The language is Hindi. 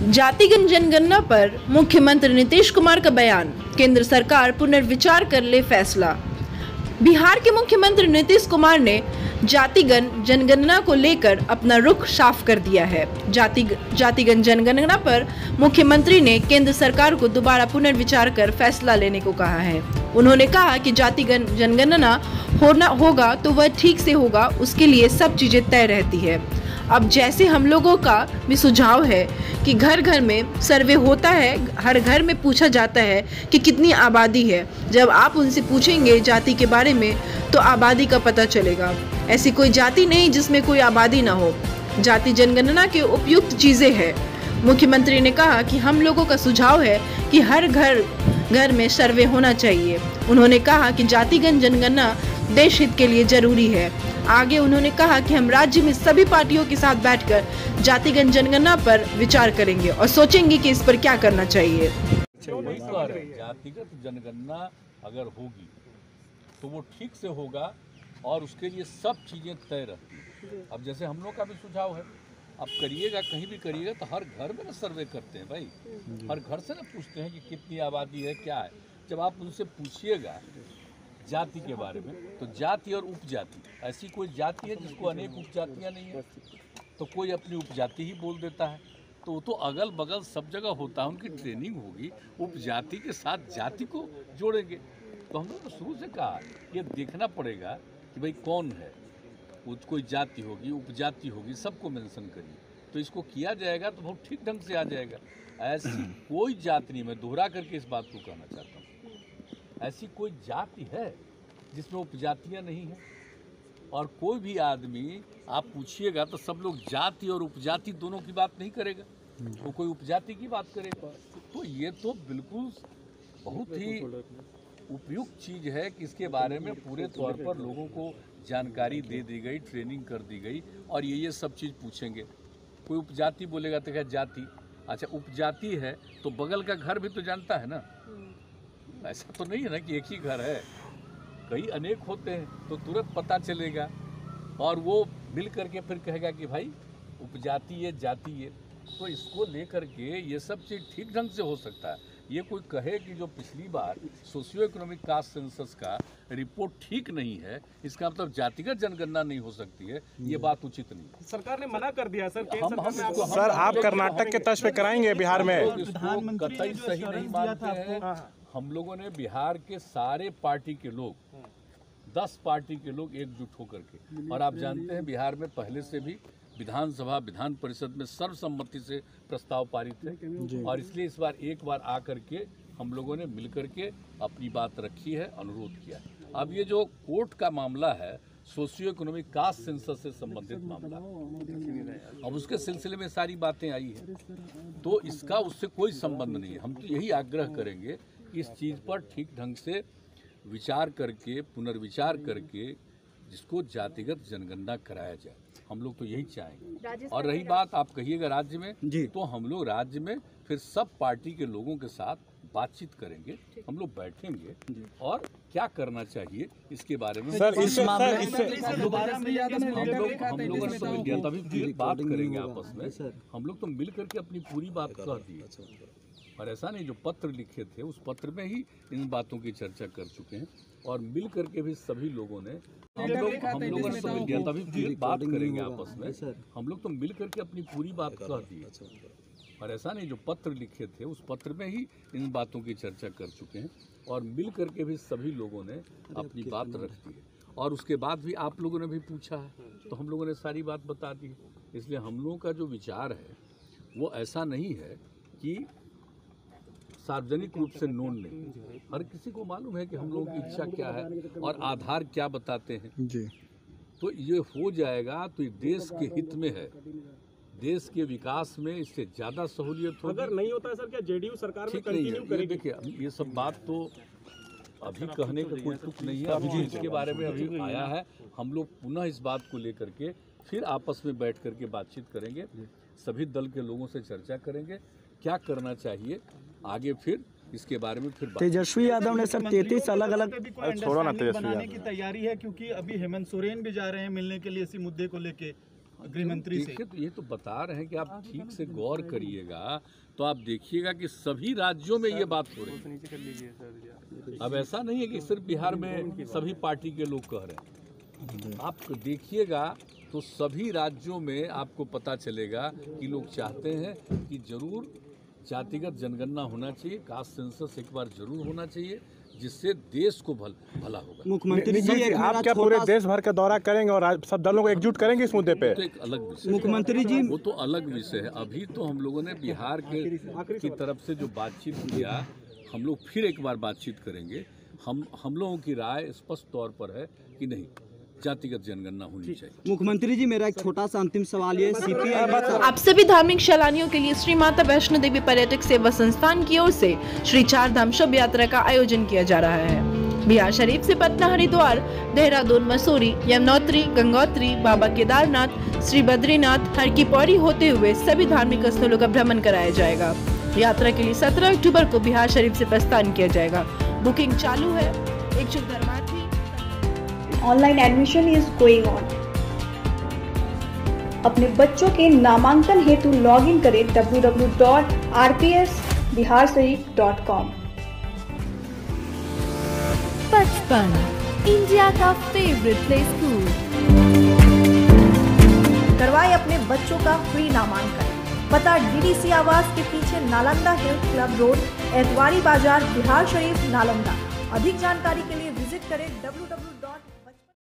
जातिगत जनगणना पर मुख्यमंत्री नीतीश कुमार का बयान, केंद्र सरकार पुनर्विचार कर ले फैसला। बिहार के मुख्यमंत्री नीतीश कुमार ने जातिगत जनगणना को लेकर अपना रुख साफ कर दिया है। जातिगत जनगणना पर मुख्यमंत्री ने केंद्र सरकार को दोबारा पुनर्विचार कर फैसला लेने को कहा है। उन्होंने कहा कि जातिगत जनगणना होगा तो वह ठीक से होगा, उसके लिए सब चीजें तय रहती है। अब जैसे हम लोगों का भी सुझाव है कि घर घर में सर्वे होता है, हर घर में पूछा जाता है कि कितनी आबादी है। जब आप उनसे पूछेंगे जाति के बारे में तो आबादी का पता चलेगा। ऐसी कोई जाति नहीं जिसमें कोई आबादी ना हो। जाति जनगणना के उपयुक्त चीजें हैं। मुख्यमंत्री ने कहा कि हम लोगों का सुझाव है कि हर घर में सर्वे होना चाहिए। उन्होंने कहा कि जातिगत जनगणना देश हित के लिए जरूरी है। आगे उन्होंने कहा कि हम राज्य में सभी पार्टियों के साथ बैठकर जातिगत जनगणना पर विचार करेंगे और सोचेंगे कि इस पर क्या करना चाहिए। जातिगत जनगणना अगर होगी तो वो ठीक से होगा और उसके लिए सब चीज़ें तय रहती हैं। अब जैसे हम लोग का भी सुझाव है, अब करिएगा, कहीं भी करिएगा तो हर घर में ना सर्वे करते हैं भाई, हर घर से ना पूछते हैं कि कितनी आबादी है, क्या है। जब आप उनसे पूछिएगा जाति के बारे में तो जाति और उपजाति, ऐसी कोई जाति है जिसको अनेक उपजातियां नहीं है, तो कोई अपनी उपजाति ही बोल देता है। तो वो तो अगल बगल सब जगह होता है, उनकी ट्रेनिंग होगी, उपजाति के साथ जाति को जोड़ेंगे। तो हम लोग ने शुरू से कहा ये देखना पड़ेगा कि भाई कौन है, कोई जाति होगी, उपजाति होगी, सबको मेंशन करिए। तो इसको किया जाएगा तो बहुत ठीक ढंग से आ जाएगा। ऐसी कोई जाति नहीं, मैं दोहरा करके इस बात को कहना चाहता हूँ, ऐसी कोई जाति है जिसमें उपजातियां नहीं है। और कोई भी आदमी आप पूछिएगा तो सब लोग जाति और उपजाति दोनों की बात नहीं करेगा, वो कोई उपजाति की बात करेगा। तो ये तो बिल्कुल बहुत ही उपयुक्त चीज़ है कि इसके बारे में पूरे तौर पर लोगों को जानकारी दे दी गई, ट्रेनिंग कर दी गई और ये सब चीज़ पूछेंगे। कोई उपजाति बोलेगा तो क्या जाति, अच्छा उपजाति है तो बगल का घर भी तो जानता है ना। ऐसा तो नहीं है ना कि एक ही घर है, कई अनेक होते हैं, तो तुरंत पता चलेगा और वो मिल करके फिर कहेगा कि भाई उपजाति ये, जाति ये। तो इसको लेकर के ये सब चीज़ ठीक ढंग से हो सकता है। ये कोई कहे कि जो पिछली बार सोशियो इकोनॉमिक कास्ट सेंसस का रिपोर्ट ठीक नहीं है, इसका मतलब जातिगत जनगणना नहीं हो सकती है, ये बात उचित नहीं। सरकार ने मना कर दिया सर। सर आप कर्नाटक के तर्ज पे कराएंगे बिहार में? इसको कतई सही नहीं मानते हैं। हम लोगों ने बिहार के सारे पार्टी के लोग, 10 पार्टी के लोग एकजुट होकर के, और आप जानते हैं बिहार में पहले से भी विधानसभा विधान परिषद में सर्वसम्मति से प्रस्ताव पारित है और इसलिए इस बार एक बार आकर के हम लोगों ने मिलकर के अपनी बात रखी है, अनुरोध किया है। अब ये जो कोर्ट का मामला है, सोशियो इकोनॉमिक कास्ट सेंसस से संबंधित मामला, अब उसके सिलसिले में सारी बातें आई है, तो इसका उससे कोई संबंध नहीं है। हम तो यही आग्रह करेंगे कि इस चीज़ पर ठीक ढंग से विचार करके, पुनर्विचार करके जिसको जातिगत जनगणना कराया जाए, हम लोग तो यही चाहेंगे। और रही बात आप कहिएगा राज्य में, तो हम लोग राज्य में फिर सब पार्टी के लोगों के साथ बातचीत करेंगे, हम लोग बैठेंगे और क्या करना चाहिए इसके बारे में सर इस मामले में हम लोगों ने तो मिल गया, तभी बात करेंगे आपस में। हम लोग तो मिल करके अपनी पूरी बात कह दी और ऐसा नहीं, जो पत्र लिखे थे उस पत्र में ही इन बातों की चर्चा कर चुके हैं और मिल करके भी सभी लोगों ने हम लोगों ने तो मिल गया, तभी बात करेंगे आपस में। हम लोग तो मिल करके अपनी पूरी बात कह दी और ऐसा नहीं, जो पत्र लिखे थे उस पत्र में ही इन बातों की चर्चा कर चुके हैं और मिल करके भी सभी लोगों ने अपनी बात रख दी है और उसके बाद भी आप लोगों ने भी पूछा है तो हम लोगों ने सारी बात बता दी है। इसलिए हम लोगों का जो विचार है वो ऐसा नहीं है कि सार्वजनिक रूप से नोन नहीं, हर किसी को मालूम है कि हम लोगों की इच्छा क्या है और आधार क्या बताते हैं जी। तो ये हो जाएगा तो ये देश के हित में है, देश के विकास में इससे ज़्यादा सहूलियत होगी। अगर नहीं होता है सर, क्या जेडीयू सरकार में कंटिन्यू करेगी? देखिए ये सब बात तो अभी कहने का कोई तुक नहीं है, अभी इसके बारे में अभी आया है। हम लोग पुनः इस बात को लेकर के फिर आपस में बैठ करके बातचीत करेंगे, सभी दल के लोगों से चर्चा करेंगे क्या करना चाहिए आगे, फिर इसके बारे में फिर तेजस्वी यादव ने सर 33 अलग अलग छोड़ो ना तेजस्वी बनाने की तैयारी है, क्योंकि अभी हेमंत सोरेन भी जा रहे हैं मिलने के लिए इसी मुद्दे को लेके, गृह मंत्री से। देखिए, तो ये तो बता रहे हैं कि आप ठीक से गौर करिएगा तो आप देखिएगा कि सभी राज्यों में ये बात हो रही है। अब ऐसा नहीं है कि सिर्फ बिहार में सभी पार्टी के लोग कह रहे हैं। आप देखिएगा तो सभी राज्यों में आपको पता चलेगा कि लोग चाहते हैं कि जरूर जातिगत जनगणना होना चाहिए, कास्ट सेंसस एक बार जरूर होना चाहिए, जिससे देश को भला होगा। मुख्यमंत्री जी आप क्या पूरे देश भर का दौरा करेंगे और सब दलों को एकजुट करेंगे इस मुद्दे पे? तो एक अलग विषय, मुख्यमंत्री जी वो तो अलग विषय है। अभी तो हम लोगों ने बिहार की तरफ से जो बातचीत किया, हम लोग फिर एक बार बातचीत करेंगे। हम लोगों की राय स्पष्ट तौर पर है कि नहीं, जातिगत जनगणना होनी चाहिए। मुख्यमंत्री जी, मेरा एक छोटा सा अंतिम सवाल ये सीपीआई आप सभी धार्मिक सैलानियों के लिए श्री माता वैष्णो देवी पर्यटक सेवा संस्थान की ओर से श्री चार धाम शव यात्रा का आयोजन किया जा रहा है। बिहार शरीफ से पटना, हरिद्वार, देहरादून, मसूरी, यमुनोत्री, गंगोत्री, बाबा केदारनाथ, श्री बद्रीनाथ, हर की पौड़ी होते हुए सभी धार्मिक स्थलों का भ्रमण कराया जाएगा। यात्रा के लिए 17 अक्टूबर को बिहार शरीफ से प्रस्थान किया जाएगा। बुकिंग चालू है। इच्छुक धर्मार्थी online admission is going on. अपने बच्चों के नामांकन हेतु लॉग इन करें www.rpsbiharsharif.com। बचपन इंडिया का फेवरेट प्ले स्कूल। करवाए अपने बच्चों का फ्री नामांकन। पता डीडीसी आवास के पीछे, Nalanda health club road, Etwari बाजार, बिहार शरीफ, नालंदा। अधिक जानकारी के लिए विजिट करें www